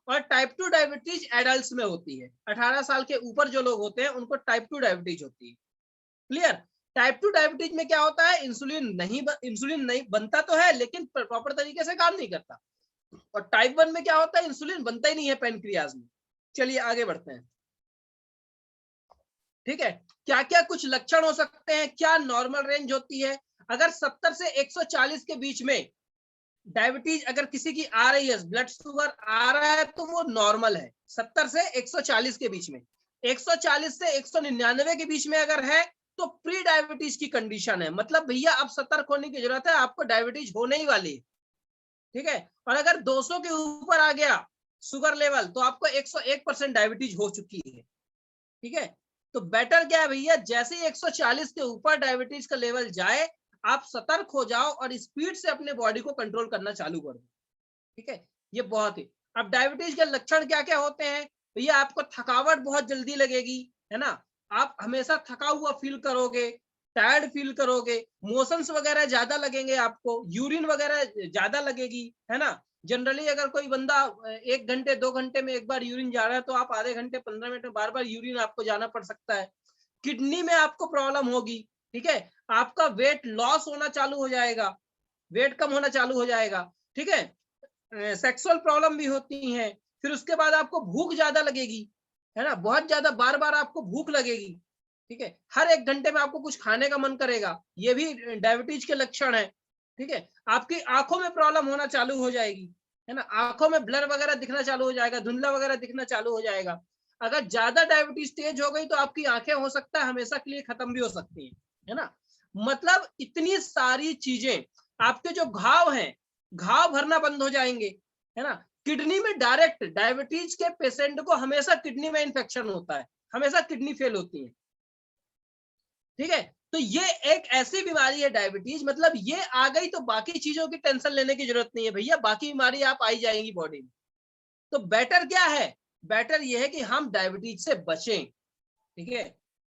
और टाइप 2 डायबिटीज एडल्ट्स में होती है, 18 साल के ऊपर जो लोग होते हैं उनको टाइप 2 डायबिटीज होती है। क्लियर, टाइप 2 डायबिटीज में क्या होता है, इंसुलिन नहीं बनता तो है लेकिन प्रॉपर तरीके से काम नहीं करता। और टाइप 1 में क्या होता है, इंसुलिन बनता ही नहीं है पैनक्रियाज में। चलिए आगे बढ़ते हैं, ठीक है। क्या क्या कुछ लक्षण हो सकते हैं, क्या नॉर्मल रेंज होती है। अगर 70 से 140 के बीच में डायबिटीज अगर किसी की आ रही है, ब्लड शुगर आ रहा है, तो वो नॉर्मल है। 70 से 140 के बीच में, 140 से 199 के बीच में अगर है तो प्री डायबिटीज की कंडीशन है, मतलब भैया अब सतर्क होने की जरूरत है, आपको डायबिटीज होने ही वाली है, ठीक है। और अगर 200 के ऊपर आ गया शुगर लेवल तो आपको 101% डायबिटीज हो चुकी है, ठीक है। तो बेटर क्या है भैया, जैसे ही 140 के ऊपर डायबिटीज का लेवल जाए आप सतर्क हो जाओ और स्पीड से अपने बॉडी को कंट्रोल करना चालू कर दो, ठीक है। ये बहुत ही। अब डायबिटीज के लक्षण क्या क्या होते हैं भैया, आपको थकावट बहुत जल्दी लगेगी, है ना। आप हमेशा थका हुआ फील करोगे, टायर्ड फील करोगे, मोशंस वगैरह ज्यादा लगेंगे आपको, यूरिन वगैरह ज्यादा लगेगी, है ना। जनरली अगर कोई बंदा 1 घंटे 2 घंटे में एक बार यूरिन जा रहा है तो आप आधे घंटे 15 मिनट में बार बार यूरिन आपको जाना पड़ सकता है। किडनी में आपको प्रॉब्लम होगी, ठीक है। आपका वेट लॉस होना चालू हो जाएगा, वेट कम होना चालू हो जाएगा, ठीक है। सेक्सुअल प्रॉब्लम भी होती है। फिर उसके बाद आपको भूख ज्यादा लगेगी, है ना, बहुत ज्यादा बार बार आपको भूख लगेगी, ठीक है। हर 1 घंटे में आपको कुछ खाने का मन करेगा, ये भी डायबिटीज के लक्षण है, ठीक है, आपकी आंखों में प्रॉब्लम होना चालू हो जाएगी, है ना, आंखों में ब्लर वगैरह दिखना चालू हो जाएगा, धुंधला वगैरह दिखना चालू हो जाएगा। अगर ज्यादा डायबिटीज तेज हो गई तो आपकी आंखें हो सकता है हमेशा के लिए खत्म भी हो सकती हैं, है ना। मतलब इतनी सारी चीजें, आपके जो घाव हैं, घाव भरना बंद हो जाएंगे, है ना। किडनी में डायरेक्ट, डायबिटीज के पेशेंट को हमेशा किडनी में इंफेक्शन होता है, हमेशा किडनी फेल होती है, ठीक है। तो ये एक ऐसी बीमारी है डायबिटीज, मतलब ये आ गई तो बाकी चीजों की टेंशन लेने की जरूरत नहीं है भैया, बाकी बीमारी आप आई जाएंगी बॉडी में। तो बेटर क्या है, बेटर ये है कि हम डायबिटीज से बचें, ठीक है।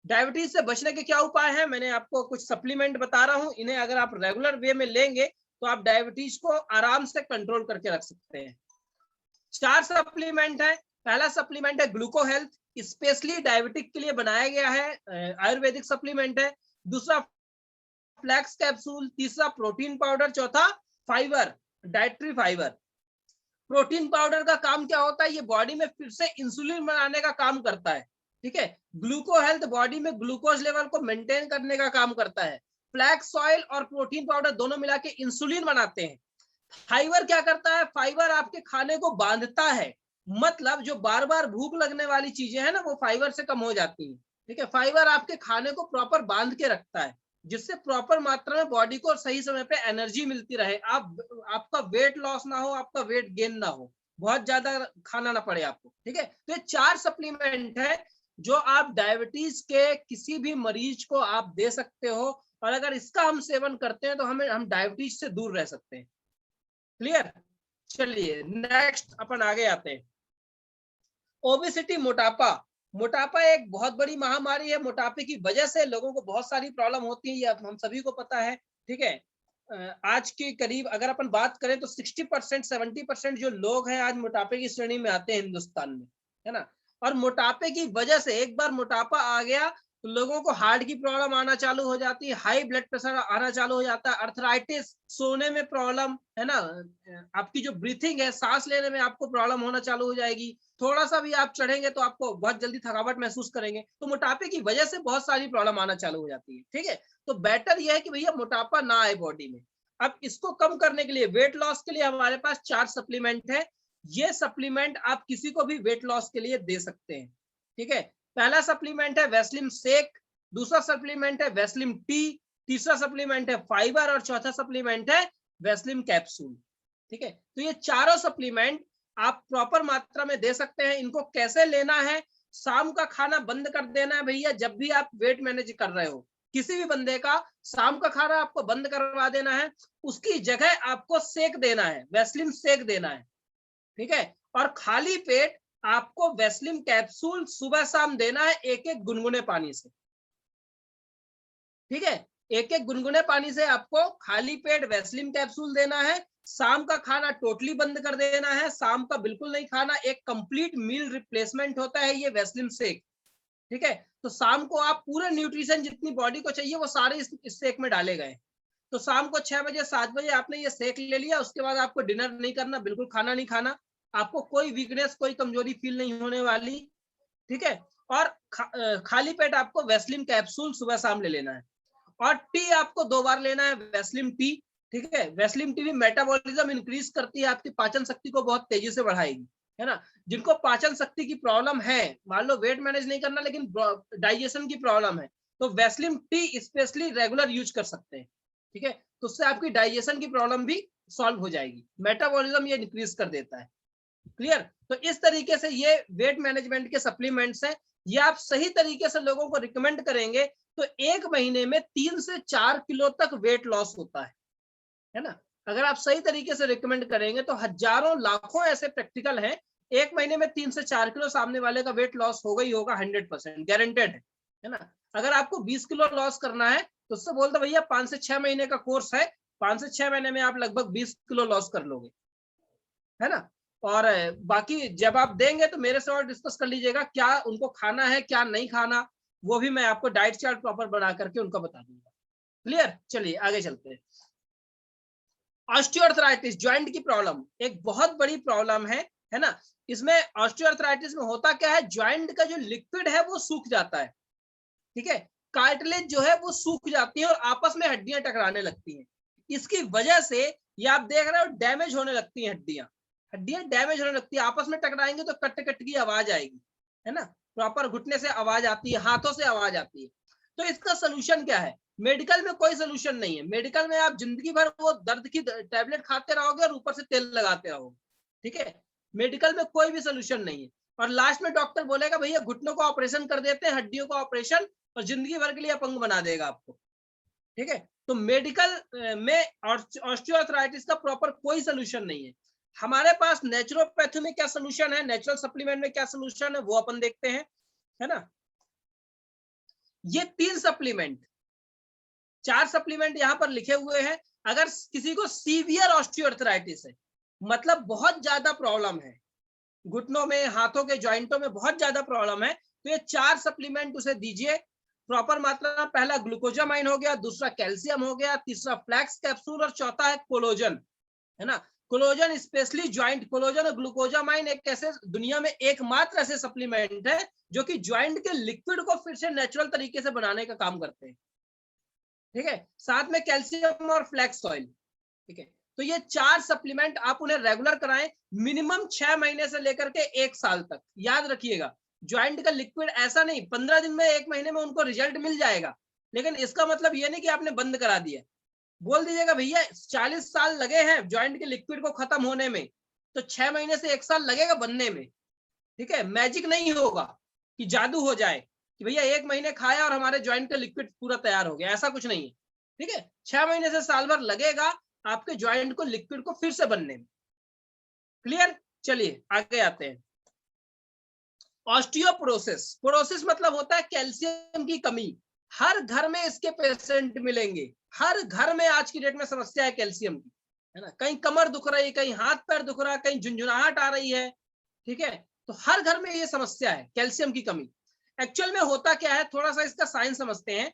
डायबिटीज से बचने के क्या उपाय हैं, मैंने आपको कुछ सप्लीमेंट बता रहा हूं, इन्हें अगर आप रेगुलर वे में लेंगे तो आप डायबिटीज को आराम से कंट्रोल करके रख सकते हैं। 4 सप्लीमेंट है। पहला सप्लीमेंट है ग्लूको हेल्थ, स्पेशली डायबिटिक के लिए बनाया गया है, आयुर्वेदिक सप्लीमेंट है। दूसरा फ्लैक्स कैप्सूल, तीसरा प्रोटीन पाउडर, चौथा fibre, dietary fibre. Protein powder का काम क्या होता है, ये बॉडी में फिर से इंसुलिन बनाने का काम करता है, ठीक है। ग्लूको हेल्थ बॉडी में ग्लूकोज लेवल को मेंटेन करने का काम करता है। फ्लैक्स ऑयल और प्रोटीन पाउडर दोनों मिला के इंसुलिन बनाते हैं। फाइबर क्या करता है, फाइबर आपके खाने को बांधता है, मतलब जो बार बार भूख लगने वाली चीजें हैं ना, वो फाइबर से कम हो जाती है, ठीक है। फाइबर आपके खाने को प्रॉपर बांध के रखता है, जिससे प्रॉपर मात्रा में बॉडी को सही समय पे एनर्जी मिलती रहे, आपका वेट लॉस ना हो, आपका वेट गेन ना हो, बहुत ज्यादा खाना ना पड़े आपको, ठीक है। तो ये 4 सप्लीमेंट है जो आप डायबिटीज के किसी भी मरीज को आप दे सकते हो, और अगर इसका हम सेवन करते हैं तो हम डायबिटीज से दूर रह सकते हैं। क्लियर। चलिए नेक्स्ट अपन आगे आते हैं। ओबेसिटी, मोटापा। मोटापा एक बहुत बड़ी महामारी है, मोटापे की वजह से लोगों को बहुत सारी प्रॉब्लम होती है, ये हम सभी को पता है, ठीक है। आज के करीब अगर अपन बात करें तो 60% 70% जो लोग हैं आज मोटापे की श्रेणी में आते हैं हिंदुस्तान में, है ना। और मोटापे की वजह से एक बार मोटापा आ गया तो लोगों को हार्ट की प्रॉब्लम आना चालू हो जाती है, हाई ब्लड प्रेशर आना चालू हो जाता है, अर्थराइटिस, सोने में प्रॉब्लम, है ना, आपकी जो ब्रीथिंग है, सांस लेने में आपको प्रॉब्लम होना चालू हो जाएगी, थोड़ा सा भी आप चढ़ेंगे तो आपको बहुत जल्दी थकावट महसूस करेंगे। तो मोटापे की वजह से बहुत सारी प्रॉब्लम आना चालू हो जाती है, ठीक है। तो बेटर यह है कि भैया मोटापा ना आए बॉडी में। अब इसको कम करने के लिए, वेट लॉस के लिए हमारे पास 4 सप्लीमेंट है। ये सप्लीमेंट आप किसी को भी वेट लॉस के लिए दे सकते हैं, ठीक है। पहला सप्लीमेंट है वेस्लिम शेक, दूसरा सप्लीमेंट है वेस्लिम टी, तीसरा सप्लीमेंट है फाइबर, और चौथा सप्लीमेंट है वेस्लिम कैप्सूल, ठीक है। तो ये चारों सप्लीमेंट आप प्रॉपर मात्रा में दे सकते हैं। इनको कैसे लेना है, शाम का खाना बंद कर देना है भैया, जब भी आप वेट मैनेज कर रहे हो, किसी भी बंदे का शाम का खाना आपको बंद करवा देना है, उसकी जगह आपको शेक देना है, वेस्लिम शेक देना है, ठीक है। और खाली पेट आपको वेस्लिम कैप्सूल सुबह शाम देना है, एक एक गुनगुने पानी से, ठीक है। एक एक गुनगुने पानी से आपको खाली पेट वेस्लिम कैप्सूल देना है। शाम का खाना टोटली बंद कर देना है, शाम का बिल्कुल नहीं खाना, एक कंप्लीट मील रिप्लेसमेंट होता है ये वेस्लिम शेक, ठीक है। तो शाम को आप पूरे न्यूट्रिशन जितनी बॉडी को चाहिए वो सारे इस शेक में डाले गए। तो शाम को 6 बजे 7 बजे आपने ये शेक ले लिया, उसके बाद आपको डिनर नहीं करना, बिल्कुल खाना नहीं खाना, आपको कोई वीकनेस, कोई कमजोरी फील नहीं होने वाली, ठीक है। और खाली पेट आपको वेस्लिम कैप्सूल सुबह शाम ले लेना है। और टी आपको 2 बार लेना है, वेस्लिम टी, ठीक है। वेस्लिम टी भी मेटाबॉलिज्म इंक्रीज करती है, आपकी पाचन शक्ति को बहुत तेजी से बढ़ाएगी, है ना। जिनको पाचन शक्ति की प्रॉब्लम है, मान लो वेट मैनेज नहीं करना लेकिन डाइजेशन की प्रॉब्लम है, तो Weslim T specially regular use कर सकते हैं, ठीक है। तो उससे आपकी डाइजेशन की प्रॉब्लम भी सॉल्व हो जाएगी, मेटाबॉलिज्म ये इंक्रीज कर देता है। क्लियर। तो इस तरीके से ये वेट मैनेजमेंट के सप्लीमेंट्स हैं, ये आप सही तरीके से लोगों को रिकमेंड करेंगे तो 1 महीने में 3 से 4 किलो तक वेट लॉस होता है ना। अगर आप सही तरीके से रिकमेंड करेंगे तो हजारों लाखों ऐसे प्रैक्टिकल हैं, 1 महीने में 3 से 4 किलो सामने वाले का वेट लॉस होगा ही होगा, 100% गारंटेड है ना। अगर आपको 20 किलो लॉस करना है तो उससे बोलते भैया 5 से 6 महीने का कोर्स है, 5 से 6 महीने में आप लगभग 20 किलो लॉस कर लोगे, है ना। और बाकी जब आप देंगे तो मेरे से और डिस्कस कर लीजिएगा क्या उनको खाना है क्या नहीं खाना, वो भी मैं आपको डाइट चार्ट प्रॉपर बना करके उनको बता दूंगा। क्लियर। चलिए आगे चलते हैं। ऑस्टियोआर्थराइटिस, ज्वाइंट की प्रॉब्लम एक बहुत बड़ी प्रॉब्लम है ना। इसमें ऑस्टियोआर्थराइटिस में होता क्या है, ज्वाइंट का जो लिक्विड है वो सूख जाता है, ठीक है। कार्टिलेज जो है वो सूख जाती है और आपस में हड्डियां टकराने लगती हैं। इसकी वजह से ये आप देख रहे हो डैमेज होने लगती हैं हड्डियां डैमेज होने लगती है, आपस में टकराएंगे तो कट कट की आवाज आएगी, है ना, प्रॉपर घुटने से आवाज आती है, हाथों से आवाज आती है। तो इसका सोल्यूशन क्या है? मेडिकल में कोई सोल्यूशन नहीं है। मेडिकल में आप जिंदगी भर वो दर्द की टैबलेट खाते रहोगे और ऊपर से तेल लगाते रहोगे, ठीक है। मेडिकल में कोई भी सोल्यूशन नहीं है। और लास्ट में डॉक्टर बोलेगा भैया घुटनों का ऑपरेशन कर देते हैं, हड्डियों का ऑपरेशन, और जिंदगी भर के लिए अपंग बना देगा आपको, ठीक है। तो मेडिकल में ऑस्टियोआर्थराइटिस का प्रॉपर कोई सोल्यूशन नहीं है। हमारे पास नेचुरोपैथी में क्या सोल्यूशन है, नेचुरल सप्लीमेंट में क्या सोल्यूशन है, वो अपन देखते हैं, है ना। ये 3 सप्लीमेंट, 4 सप्लीमेंट यहाँ पर लिखे हुए हैं। अगर किसी को सीवियर ऑस्टियोआर्थराइटिस है, मतलब बहुत ज्यादा प्रॉब्लम है घुटनों में, हाथों के जॉइंटों में बहुत ज्यादा प्रॉब्लम है, तो ये 4 सप्लीमेंट उसे दीजिए प्रॉपर मात्रा। पहला ग्लूकोजामाइन हो गया, दूसरा कैल्शियम हो गया, तीसरा फ्लैक्स कैप्सूल, और चौथा है कोलोजन, है ना। कोलोजन स्पेशली ज्वाइंट, कोलोजन और ग्लूकोजामाइन एक ऐसे दुनिया में एकमात्र ऐसे सप्लीमेंट है जो कि ज्वाइंट के लिक्विड को फिर से नेचुरल तरीके से बनाने का काम करते हैं, ठीक है। साथ में कैल्शियम और फ्लैक्स ऑयल, ठीक है। तो ये 4 सप्लीमेंट आप उन्हें रेगुलर कराएं, मिनिमम 6 महीने से लेकर के 1 साल तक। याद रखिएगा, ज्वाइंट का लिक्विड ऐसा नहीं 15 दिन में 1 महीने में उनको रिजल्ट मिल जाएगा, लेकिन इसका मतलब ये नहीं कि आपने बंद करा दिया। बोल दीजिएगा भैया 40 साल लगे हैं ज्वाइंट के लिक्विड को खत्म होने में, तो 6 महीने से 1 साल लगेगा बनने में, ठीक है। मैजिक नहीं होगा कि जादू हो जाए कि भैया 1 महीने खाया और हमारे ज्वाइंट का लिक्विड पूरा तैयार हो गया, ऐसा कुछ नहीं है, ठीक है। 6 महीने से साल भर लगेगा आपके ज्वाइंट को लिक्विड को फिर से बनने में। क्लियर? चलिए आगे आते हैं। ऑस्टियोपोरोसिस, पोरोसिस मतलब होता है कैल्शियम की कमी। हर घर में इसके पेशेंट मिलेंगे, हर घर में आज की डेट में समस्या है कैल्शियम की, है ना। कहीं कमर दुख रही, कहीं हाथ पैर दुख रहा, कहीं झुंझुनाहट आ रही है, ठीक है। तो हर घर में ये समस्या है कैल्शियम की कमी। एक्चुअल में होता क्या है, थोड़ा सा इसका साइंस समझते हैं।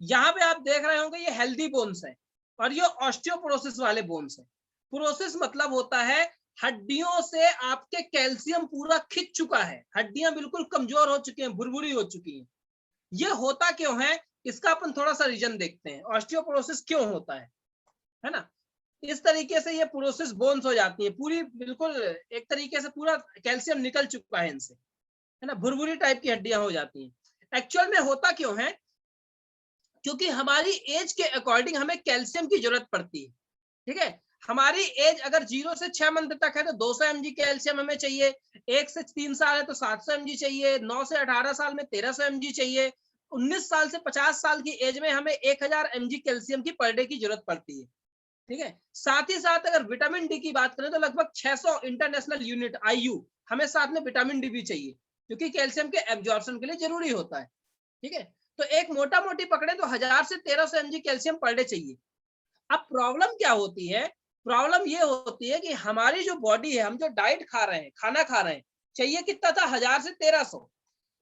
यहाँ पे आप देख रहे होंगे ये हेल्दी बोन्स है और ये ऑस्टियोपोरोसिस वाले बोन्स है। पोरोसिस मतलब होता है हड्डियों से आपके कैल्शियम पूरा खिंच चुका है, हड्डियां बिल्कुल कमजोर हो चुकी हैं, भुरभुरी हो चुकी हैं। ये होता क्यों है, इसका अपन थोड़ा सा रीजन देखते हैं, ऑस्टियोपोरोसिस क्यों होता है ना। इस तरीके से ये पोरोसिस बोन्स हो जाती है पूरी, बिल्कुल एक तरीके से पूरा कैल्शियम निकल चुका है इनसे, है ना, भुरभुरी टाइप की हड्डियां हो जाती हैं। एक्चुअल में होता क्यों है, क्योंकि हमारी एज के अकॉर्डिंग हमें कैल्शियम की जरूरत पड़ती है, ठीक है। हमारी एज अगर 0 से 6 मंथ तक है तो 200 mg कैल्शियम हमें चाहिए, 1 से 3 साल है तो 700 mg चाहिए, 9 से 18 साल में 1300 mg चाहिए, 19 साल से 50 साल की एज में हमें 1000 mg कैल्शियम की पर डे की जरूरत पड़ती है, ठीक है। साथ ही साथ अगर विटामिन डी की बात करें तो लगभग 600 इंटरनेशनल यूनिट IU हमें साथ में विटामिन डी भी चाहिए, क्योंकि कैल्शियम के एब्जॉर्प्शन के लिए जरूरी होता है, ठीक है। तो एक मोटा मोटी पकड़े तो 1000 से 1300 mg कैल्शियम पर डे चाहिए। अब प्रॉब्लम क्या होती है, प्रॉब्लम ये होती है कि हमारी जो बॉडी है, हम जो डाइट खा रहे हैं, खाना खा रहे हैं, चाहिए कितना था 1000 से 1300,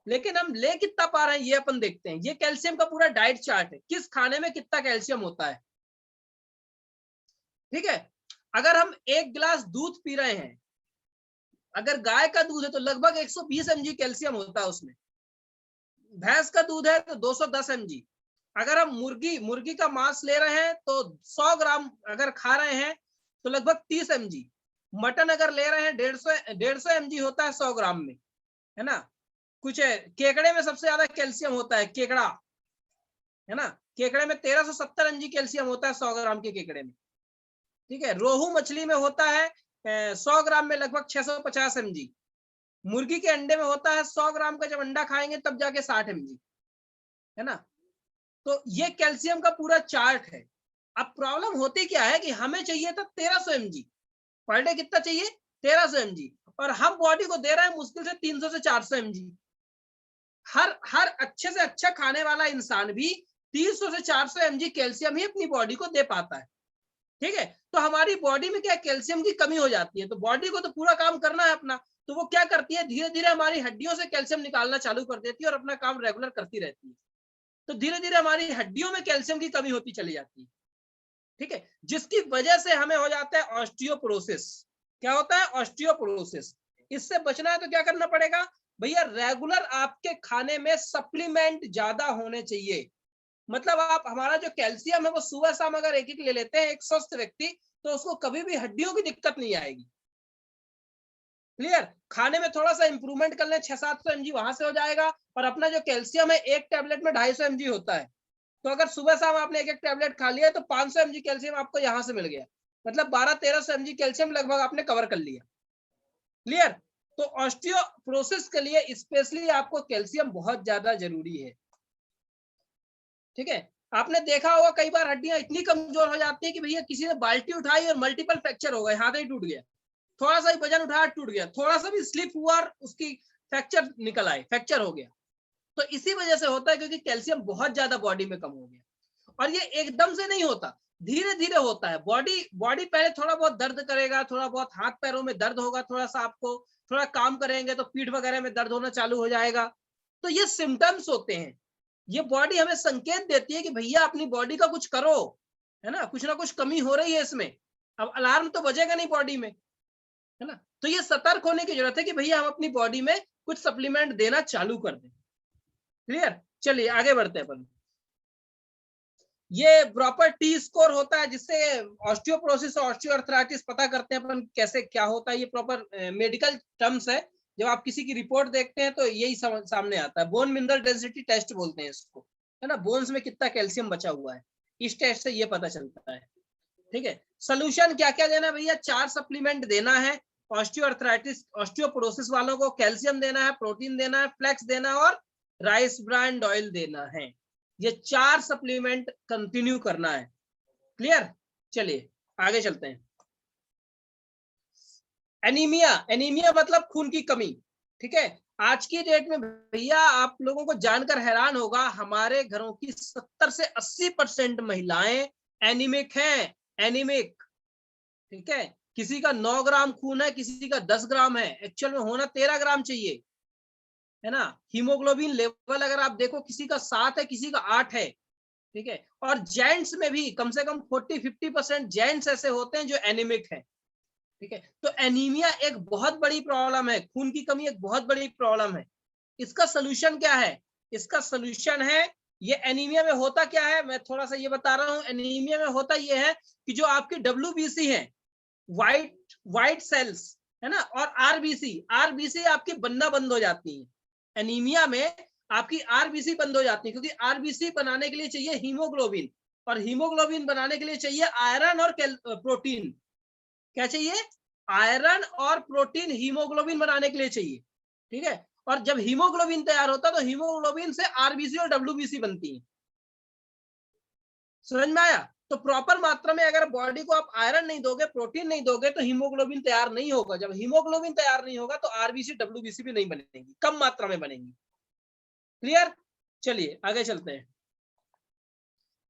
लेकिन हम ले कितना पा रहे हैं ये अपन देखते हैं। ये कैल्शियम का पूरा डाइट चार्ट है, किस खाने में कितना कैल्शियम होता है, ठीक है। अगर हम 1 गिलास दूध पी रहे हैं, अगर गाय का दूध है तो लगभग 120 mg कैल्शियम होता है उसमें, भैंस का दूध है तो 210 mg। अगर हम मुर्गी का मांस ले रहे हैं तो 100 ग्राम अगर खा रहे हैं तो लगभग 30 mg। मटन अगर ले रहे हैं 150 mg होता है 100 ग्राम में, है ना। कुछ है, केकड़े में सबसे ज्यादा कैल्शियम होता है, केकड़ा, है ना, केकड़े में 1370 mg कैल्शियम होता है 100 ग्राम के केकड़े में, ठीक है। रोहू मछली में होता है 100 ग्राम में लगभग 650 mg। मुर्गी के अंडे में होता है 100 ग्राम का, जब अंडा खाएंगे तब जाके 60 mg, है ना। तो ये कैल्शियम का पूरा चार्ट है। अब प्रॉब्लम होती क्या है कि हमें चाहिए था 1300 mg पर डे, कितना चाहिए 1300 mg, और हम बॉडी को दे रहे हैं मुश्किल से 300 से 400 mg। हर अच्छे से अच्छा खाने वाला इंसान भी 300 से 400 mg कैल्शियम ही अपनी बॉडी को दे पाता है, ठीक है। तो हमारी बॉडी में क्या कैल्शियम की कमी हो जाती है, तो बॉडी को तो पूरा काम करना है अपना, तो वो क्या करती है, धीरे धीरे हमारी हड्डियों से कैल्शियम निकालना चालू कर देती है और अपना काम रेगुलर करती रहती है। तो धीरे धीरे हमारी हड्डियों में कैल्शियम की कमी होती चली जाती है, ठीक है, जिसकी वजह से हमें हो जाता है ऑस्टियोपोरोसिस। क्या होता है, ऑस्टियोपोरोसिस। इससे बचना है तो क्या करना पड़ेगा भैया, रेगुलर आपके खाने में सप्लीमेंट ज्यादा होने चाहिए। मतलब आप हमारा जो कैल्शियम है वो सुबह शाम अगर एक एक ले लेते हैं एक स्वस्थ व्यक्ति, तो उसको कभी भी हड्डियों की दिक्कत नहीं आएगी। क्लियर? खाने में थोड़ा सा इंप्रूवमेंट कर लें, 600-700 mg वहां से हो जाएगा, और अपना जो कैल्शियम है एक टैबलेट में 250 mg होता है। तो अगर सुबह शाम आपने एक एक टैबलेट खा लिया तो 500 mg कैल्शियम आपको यहाँ से मिल गया, मतलब 1200-1300 mg कैल्शियम लगभग आपने कवर कर लिया। क्लियर? तो ऑस्टियोपोरोसिस के लिए स्पेशली आपको कैल्शियम बहुत ज्यादा जरूरी है। ठीक है, आपने देखा होगा कई बार हड्डियां इतनी कमजोर हो जाती है कि भैया किसी ने बाल्टी उठाई और मल्टीपल फ्रैक्चर हो गए, हाथ ही टूट गया, थोड़ा सा ही वजन उठाया टूट गया, थोड़ा सा भी स्लिप हुआ और उसकी फ्रैक्चर निकल आए, फ्रैक्चर हो गया। तो इसी वजह से होता है क्योंकि कैल्शियम बहुत ज्यादा बॉडी में कम हो गया। और ये एकदम से नहीं होता, धीरे धीरे होता है। बॉडी बॉडी पहले थोड़ा बहुत दर्द करेगा, थोड़ा बहुत हाथ पैरों में दर्द होगा, थोड़ा सा आपको थोड़ा काम करेंगे तो पीठ वगैरह में दर्द होना चालू हो जाएगा। तो ये सिम्टम्स होते हैं, ये बॉडी हमें संकेत देती है कि भैया अपनी बॉडी का कुछ करो, है ना कुछ कमी हो रही है इसमें। अब अलार्म तो बजेगा नहीं बॉडी में, है ना, तो ये सतर्क होने की जरूरत है कि भैया हम अपनी बॉडी में कुछ सप्लीमेंट देना चालू कर दें। क्लियर? चलिए आगे बढ़ते हैं अपन। ये प्रॉपर टी स्कोर होता है जिससे ऑस्टियोपोरोसिस और ऑस्टियोआर्थराइटिस पता करते हैं अपन कैसे क्या होता है। ये प्रॉपर मेडिकल टर्म्स है, जब आप किसी की रिपोर्ट देखते हैं तो यही सामने आता है। बोन मिनरल डेंसिटी टेस्ट बोलते हैं इसको, है ना, बोन्स में कितना कैल्शियम बचा हुआ है, इस टेस्ट से ये पता चलता है। ठीक है, सोल्यूशन क्या क्या देना है भैया? 4 सप्लीमेंट देना है ऑस्टियोआर्थराइटिस ऑस्टियोपोरोसिस वालों को। कैल्शियम देना है, प्रोटीन देना है, फ्लेक्स देना है और राइस ब्रांड ऑयल देना है। ये 4 सप्लीमेंट कंटिन्यू करना है। क्लियर? चलिए आगे चलते हैं। एनीमिया, एनीमिया मतलब खून की कमी। ठीक है, आज की डेट में भैया आप लोगों को जानकर हैरान होगा, हमारे घरों की 70 से 80% महिलाएं एनीमिक हैं, एनीमिक। ठीक है, किसी का 9 ग्राम खून है, किसी का 10 ग्राम है, एक्चुअल में होना 13 ग्राम चाहिए, है ना। हीमोग्लोबिन लेवल अगर आप देखो किसी का 7 है, किसी का 8 है। ठीक है, और जेंट्स में भी कम से कम 40-50% जेंट्स ऐसे होते हैं जो एनीमिक है। ठीक है, तो एनीमिया एक बहुत बड़ी प्रॉब्लम है, खून की कमी एक बहुत बड़ी प्रॉब्लम है। इसका सोल्यूशन क्या है? इसका सोल्यूशन है, ये एनीमिया में होता क्या है मैं थोड़ा सा ये बता रहा हूं। एनीमिया में होता ये है कि जो आपकी WBC है, व्हाइट सेल्स, है ना, और आरबीसी आपकी बनना बंद हो जाती है। एनीमिया में आपकी आरबीसी बंद हो जाती है, क्योंकि आरबीसी बनाने के लिए चाहिए हीमोग्लोबिन, और हीमोग्लोबिन बनाने के लिए चाहिए आयरन और प्रोटीन। क्या चाहिए? आयरन और प्रोटीन हीमोग्लोबिन बनाने के लिए चाहिए। ठीक है, और जब हीमोग्लोबिन तैयार होता है तो हीमोग्लोबिन से आरबीसी और डब्ल्यूबीसी बनती है। समझ में आया? तो प्रॉपर मात्रा में अगर बॉडी को आप आयरन नहीं दोगे, प्रोटीन नहीं दोगे, तो हीमोग्लोबिन तैयार नहीं होगा। जब हीमोग्लोबिन तैयार नहीं होगा तो आरबीसी डब्ल्यूबीसी भी नहीं बनेगी, कम मात्रा में बनेगी। क्लियर? चलिए आगे चलते हैं।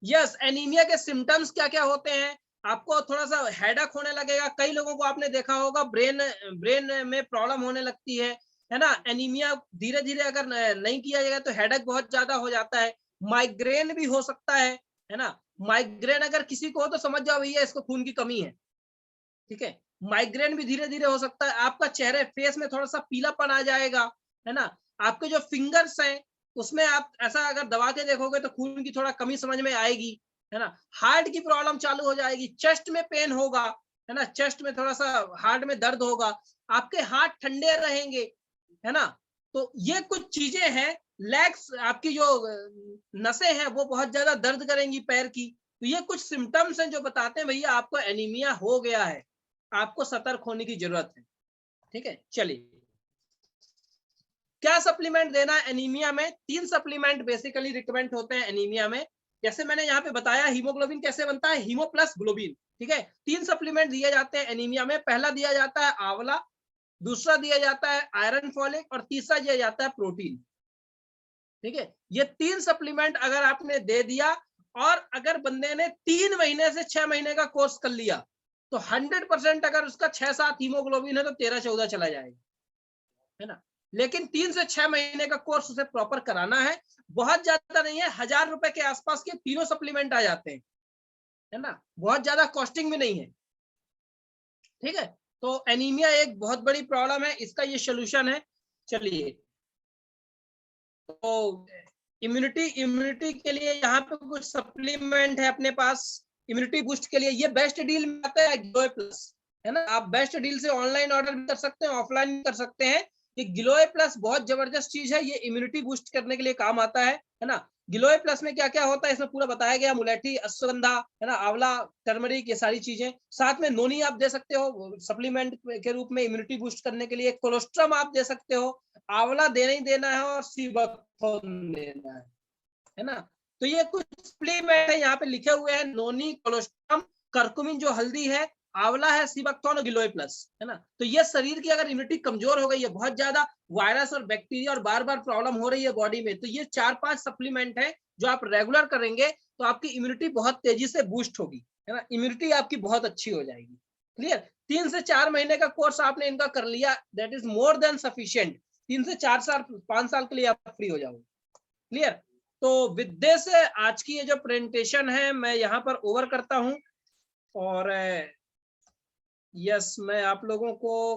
यस, एनीमिया के सिम्टम्स क्या क्या होते हैं? आपको थोड़ा सा हेडेक होने लगेगा, कई लोगों को आपने देखा होगा ब्रेन में प्रॉब्लम होने लगती है ना। एनीमिया धीरे धीरे अगर नहीं किया जाएगा तो हेडेक बहुत ज्यादा हो जाता है। माइग्रेन भी हो सकता है ना। माइग्रेन अगर किसी को हो तो समझ जाओ भैया इसको खून की कमी है। ठीक है, माइग्रेन भी धीरे धीरे हो सकता है। आपका चेहरे फेस में थोड़ा सा पीलापन आ जाएगा, है ना। आपके जो फिंगर्स हैं उसमें आप ऐसा अगर दबा के देखोगे तो खून की थोड़ा कमी समझ में आएगी, है ना। हार्ट की प्रॉब्लम चालू हो जाएगी, चेस्ट में पेन होगा, है ना, चेस्ट में थोड़ा सा हार्ट में दर्द होगा, आपके हाथ ठंडे रहेंगे, है ना। तो ये कुछ चीजें हैं। लेग्स, आपकी जो नसें हैं वो बहुत ज्यादा दर्द करेंगी पैर की। तो ये कुछ सिम्टम्स हैं जो बताते हैं भैया आपको एनीमिया हो गया है, आपको सतर्क होने की जरूरत है। ठीक है, चलिए क्या सप्लीमेंट देना है एनीमिया में? 3 सप्लीमेंट बेसिकली रिकमेंड होते हैं एनीमिया में। जैसे मैंने यहाँ पे बताया हीमोग्लोबिन कैसे बनता है, हीमो प्लस ग्लोबिन। ठीक है, 3 सप्लीमेंट दिए जाते हैं एनीमिया में। पहला दिया जाता है आंवला, दूसरा दिया जाता है आयरन फॉलिक, और तीसरा दिया जाता है प्रोटीन। ठीक है, ये 3 सप्लीमेंट अगर आपने दे दिया, और अगर बंदे ने 3 महीने से 6 महीने का कोर्स कर लिया, तो 100% अगर उसका 6-7 हीमोग्लोबिन है तो 13-14 चला जाएगा, है ना। लेकिन 3 से 6 महीने का कोर्स उसे प्रॉपर कराना है। बहुत ज्यादा नहीं है, 1000 रुपए के आसपास के तीनों सप्लीमेंट आ जाते हैं, है ना, बहुत ज्यादा कॉस्टिंग भी नहीं है। ठीक है, तो एनीमिया एक बहुत बड़ी प्रॉब्लम है, इसका ये सोल्यूशन है। चलिए, तो इम्यूनिटी के लिए यहाँ पे कुछ सप्लीमेंट है अपने पास इम्यूनिटी बूस्ट के लिए। ये बेस्ट डील में आता है ग्लोए प्लस, है ना। आप बेस्ट डील से ऑनलाइन ऑर्डर भी कर सकते हैं, ऑफलाइन भी कर सकते हैं। ये ग्लोए प्लस बहुत जबरदस्त चीज है, ये इम्यूनिटी बूस्ट करने के लिए काम आता है ना। ग्लोए प्लस में क्या क्या होता है इसमें पूरा बताया गया, मुलेठी, अश्वगंधा, है ना, आंवला, टर्मरिक, ये सारी चीजें। साथ में नोनी आप दे सकते हो सप्लीमेंट के रूप में इम्यूनिटी बूस्ट करने के लिए। कोलोस्ट्रम आप दे सकते हो, आंवला देना ही देना है और सीबकथोर्न देना है ना। तो ये कुछ सप्लीमेंट है यहाँ पे लिखे हुए हैं, नोनी, कोलोस्ट्रम, करकुमिन जो हल्दी है, आंवला है, सीबकथोर्न और गिलोय प्लस, है ना। तो ये शरीर की अगर इम्यूनिटी कमजोर हो गई है, बहुत ज्यादा वायरस और बैक्टीरिया और बार बार प्रॉब्लम हो रही है बॉडी में, तो ये 4-5 सप्लीमेंट है जो आप रेगुलर करेंगे तो आपकी इम्यूनिटी बहुत तेजी से बूस्ट होगी, है ना। इम्यूनिटी आपकी बहुत अच्छी हो जाएगी। क्लियर। 3 से 4 महीने का कोर्स आपने इनका कर लिया, that is more than sufficient. 3 से 4 साल 5 साल के लिए आप फ्री हो जाओगे। क्लियर। तो विद दिस आज की ये जो प्रेजेंटेशन है मैं यहाँ पर ओवर करता हूँ। और यस मैं आप लोगों को